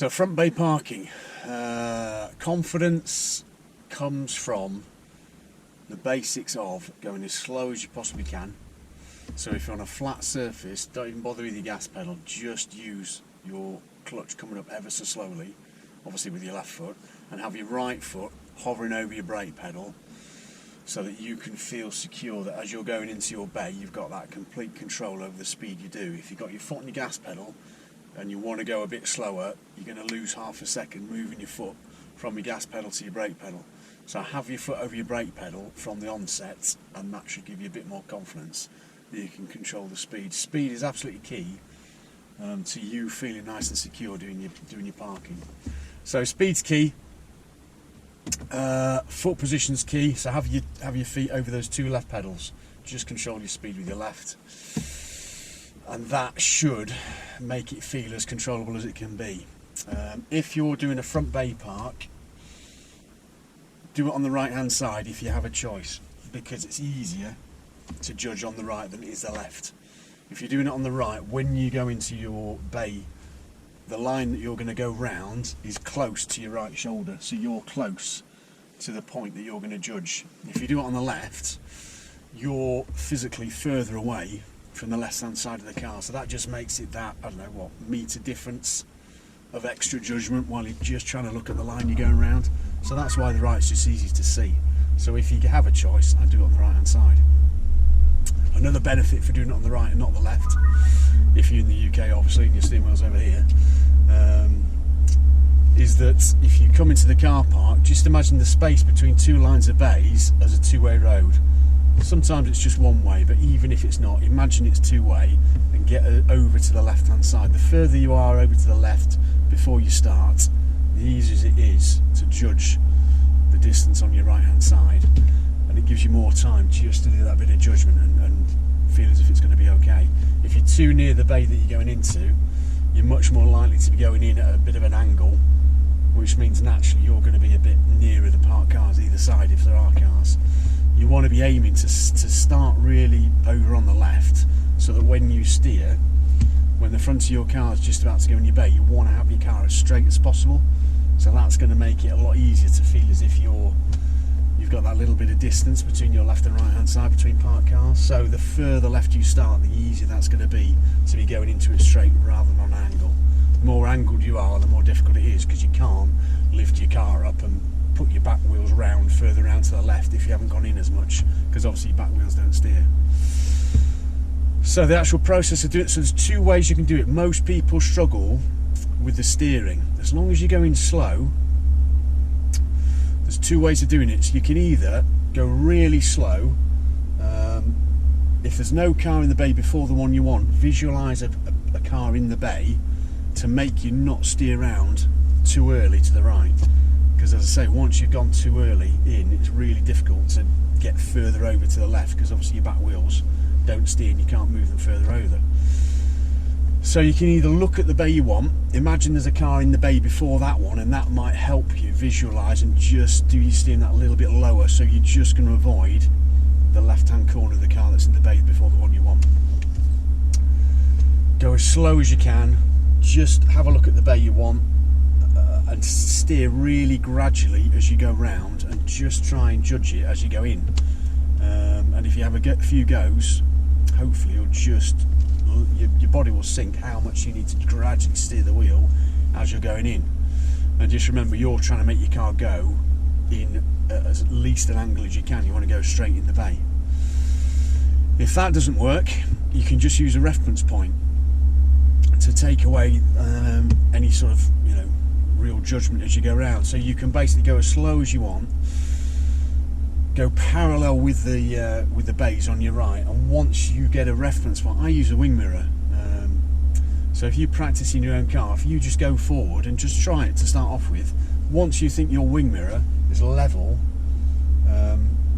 So front bay parking, confidence comes from the basics of going as slow as you possibly can. So if you're on a flat surface, don't even bother with your gas pedal, just use your clutch coming up ever so slowly, obviously with your left foot, and have your right foot hovering over your brake pedal so that you can feel secure that as you're going into your bay, you've got that complete control over the speed you do. If you've got your foot on your gas pedal and you want to go a bit slower, you're going to lose half a second moving your foot from your gas pedal to your brake pedal. So have your foot over your brake pedal from the onset, and that should give you a bit more confidence that you can control the speed. Speed is absolutely key to you feeling nice and secure doing your parking. So speed's key. Foot position's key. So have your feet over those two left pedals. Just control your speed with your left, and that should make it feel as controllable as it can be. If you're doing a front bay park, do it on the right hand side if you have a choice, because it's easier to judge on the right than it is the left. If you're doing it on the right, when you go into your bay, the line that you're going to go round is close to your right shoulder, so you're close to the point that you're going to judge. If you do it on the left, you're physically further away from the left hand side of the car, so that just makes it that, I don't know what, metre difference of extra judgment while you're just trying to look at the line you're going round. So that's why the right's just easy to see. So if you have a choice, I'd do it on the right hand side. Another benefit for doing it on the right and not the left, if you're in the UK obviously and your steering wheel's over here, is that if you come into the car park, just imagine the space between two lines of bays as a two-way road. Sometimes it's just one way, but even if it's not, imagine it's two-way and get over to the left hand side. The further you are over to the left before you start, the easier it is to judge the distance on your right hand side, and it gives you more time just to do that bit of judgment and feel as if it's going to be okay. If you're too near the bay that you're going into, you're much more likely to be going in at a bit of an angle, which means naturally you're going to be a bit nearer the parked cars either side if there are cars. You want to be aiming to start really over on the left, so that when you steer, when the front of your car is just about to go in your bay, you want to have your car as straight as possible. So that's going to make it a lot easier to feel as if you've got that little bit of distance between your left and right hand side between parked cars. So the further left you start, the easier that's going to be going into it straight rather than on an angle. The more angled you are, the more difficult it is, because you can't lift your car up and put your back wheels round further around to the left if you haven't gone in as much, because obviously your back wheels don't steer. So the actual process of doing it, so there's two ways you can do it. Most people struggle with the steering. As long as you're going slow, there's two ways of doing it. So you can either go really slow, if there's no car in the bay before the one you want, visualise a car in the bay to make you not steer round too early to the right, because as I say, once you've gone too early in, it's really difficult to get further over to the left, because obviously your back wheels don't steer and you can't move them further over. So you can either look at the bay you want, imagine there's a car in the bay before that one, and that might help you visualise and just do your steering that a little bit lower, so you're just going to avoid the left hand corner of the car that's in the bay before the one you want. Go as slow as you can, just have a look at the bay you want, and steer really gradually as you go round, and just try and judge it as you go in. And if you have a few goes, hopefully your body will sync how much you need to gradually steer the wheel as you're going in. And just remember, you're trying to make your car go in as least an angle as you can. You want to go straight in the bay. If that doesn't work, you can just use a reference point to take away any sort of real judgment as you go around. So you can basically go as slow as you want, go parallel with the bays on your right, and once you get a reference point, I use a wing mirror. So if you practice in your own car, if you just go forward and just try it to start off with, once you think your wing mirror is level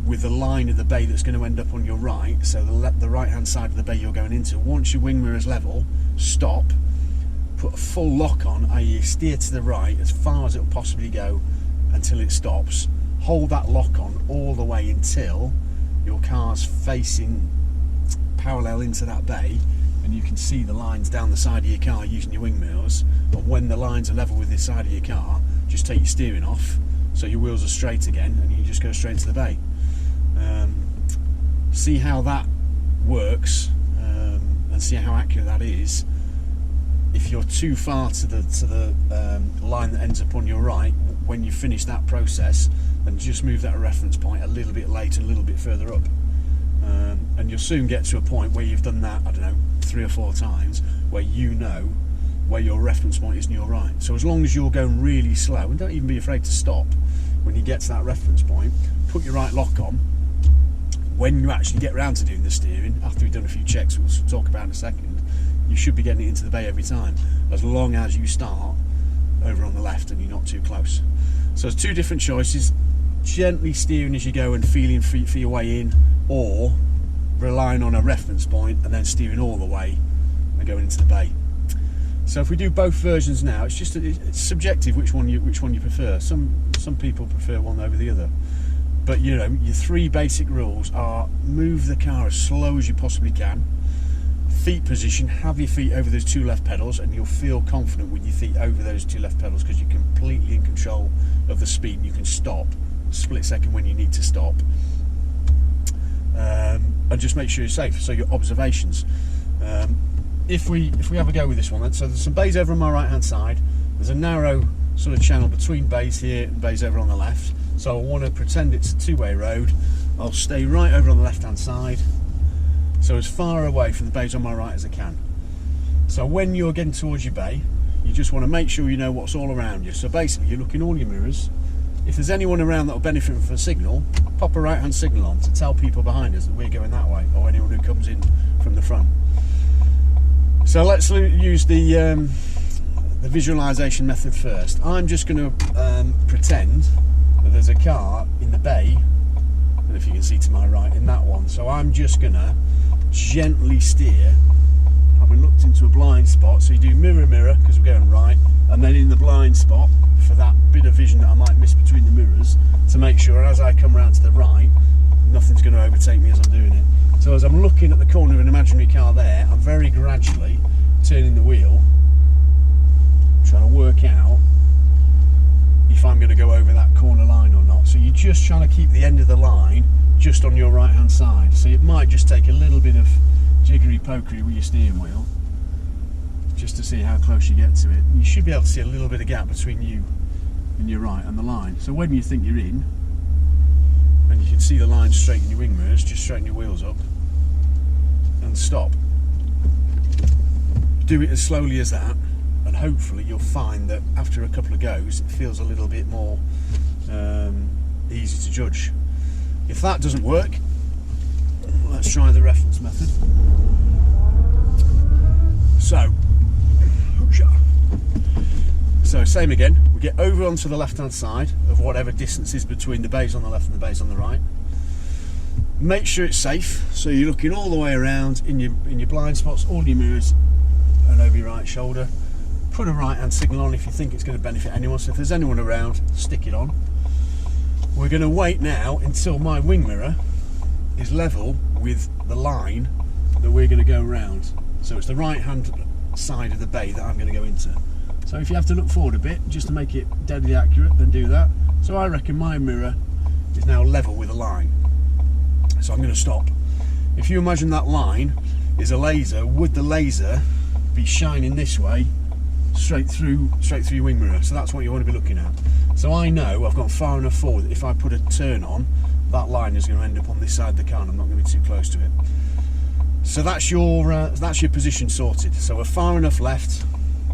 with the line of the bay that's going to end up on your right, so the right hand side of the bay you're going into, once your wing mirror is level, stop, put a full lock on, i.e. steer to the right as far as it will possibly go until it stops. Hold that lock on all the way until your car's facing parallel into that bay, and you can see the lines down the side of your car using your wing mirrors. And when the lines are level with the side of your car, just take your steering off so your wheels are straight again, and you just go straight to the bay. See how that works, and see how accurate that is. If you're too far to the line that ends up on your right, when you finish that process, then just move that reference point a little bit later, a little bit further up, and you'll soon get to a point where you've done that, I don't know, 3 or 4 times, where you know where your reference point is in your right. So as long as you're going really slow, and don't even be afraid to stop when you get to that reference point, put your right lock on. When you actually get round to doing the steering, after we've done a few checks we'll talk about in a second, you should be getting it into the bay every time, as long as you start over on the left and you're not too close. So there's 2 different choices: gently steering as you go and feeling for your way in, or relying on a reference point and then steering all the way and going into the bay. So if we do both versions now, it's subjective which one you prefer. Some people prefer one over the other. But you know, your 3 basic rules are: move the car as slow as you possibly can, feet position, have your feet over those 2 left pedals, and you'll feel confident with your feet over those 2 left pedals because you're completely in control of the speed, and you can stop split second when you need to stop, and just make sure you're safe. So your observations, if we have a go with this one then, so there's some bays over on my right hand side, there's a narrow sort of channel between bays here and bays over on the left. So I want to pretend it's a 2-way road. I'll stay right over on the left hand side, so as far away from the bays on my right as I can. So when you're getting towards your bay, you just want to make sure you know what's all around you. So basically you look in all your mirrors. If there's anyone around that will benefit from a signal, pop a right hand signal on to tell people behind us that we're going that way, or anyone who comes in from the front. So let's use the visualization method first. I'm just going to pretend that there's a car in the bay, and if you can see to my right, in that one. So I'm just going to gently steer, having looked into a blind spot. So you do mirror mirror because we're going right, and then in the blind spot for that bit of vision that I might miss between the mirrors, to make sure as I come round to the right, nothing's going to overtake me as I'm doing it. So as I'm looking at the corner of an imaginary car there, I'm very gradually turning the wheel, trying to work out if I'm going to go over that corner line or not. So you're just trying to keep the end of the line just on your right hand side. So it might just take a little bit of jiggery pokery with your steering wheel just to see how close you get to it. You should be able to see a little bit of gap between you and your right and the line. So when you think you're in, and you can see the line straight in your wing mirrors, just straighten your wheels up and stop. Do it as slowly as that, and hopefully you'll find that after a couple of goes it feels a little bit more easy to judge. If that doesn't work, let's try the reference method. So same again, we get over onto the left hand side of whatever distance is between the bays on the left and the bays on the right. Make sure it's safe, so you're looking all the way around in your blind spots, all your mirrors, and over your right shoulder. Put a right hand signal on if you think it's going to benefit anyone, so if there's anyone around, stick it on. We're going to wait now until my wing mirror is level with the line that we're going to go around. So it's the right hand side of the bay that I'm going to go into. So if you have to look forward a bit just to make it deadly accurate, then do that. So I reckon my mirror is now level with a line. So I'm going to stop. If you imagine that line is a laser, would the laser be shining this way straight through your wing mirror? So that's what you want to be looking at. So I know I've gone far enough forward that if I put a turn on, that line is going to end up on this side of the car and I'm not going to be too close to it. So that's your position sorted. So we're far enough left,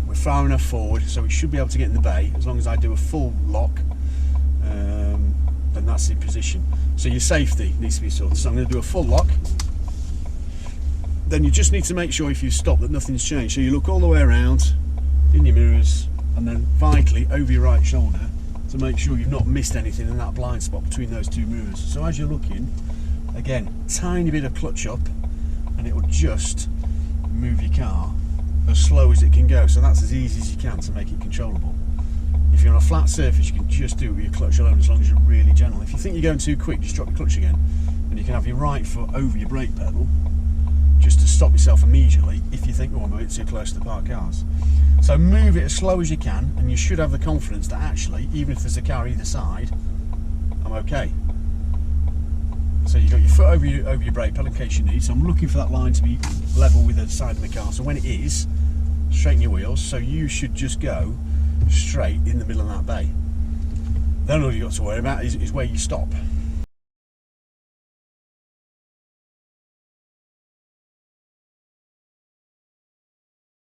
we're far enough forward, so we should be able to get in the bay as long as I do a full lock. Then that's the position. So your safety needs to be sorted. So I'm going to do a full lock. Then you just need to make sure if you stop that nothing's changed. So you look all the way around in your mirrors, and then vitally over your right shoulder to make sure you've not missed anything in that blind spot between those 2 mirrors. So as you're looking, again, tiny bit of clutch up, and it will just move your car as slow as it can go. So that's as easy as you can to make it controllable. If you're on a flat surface, you can just do it with your clutch alone as long as you're really gentle. If you think you're going too quick, just drop your clutch again, and you can have your right foot over your brake pedal just to stop yourself immediately if you think, oh, I'm a bit too close to the parked cars. So move it as slow as you can, and you should have the confidence that actually, even if there's a car either side, I'm okay. So you've got your foot over your brake pedal in case you need. So I'm looking for that line to be level with the side of the car. So when it is, straighten your wheels. So you should just go straight in the middle of that bay. Then all you've got to worry about is where you stop.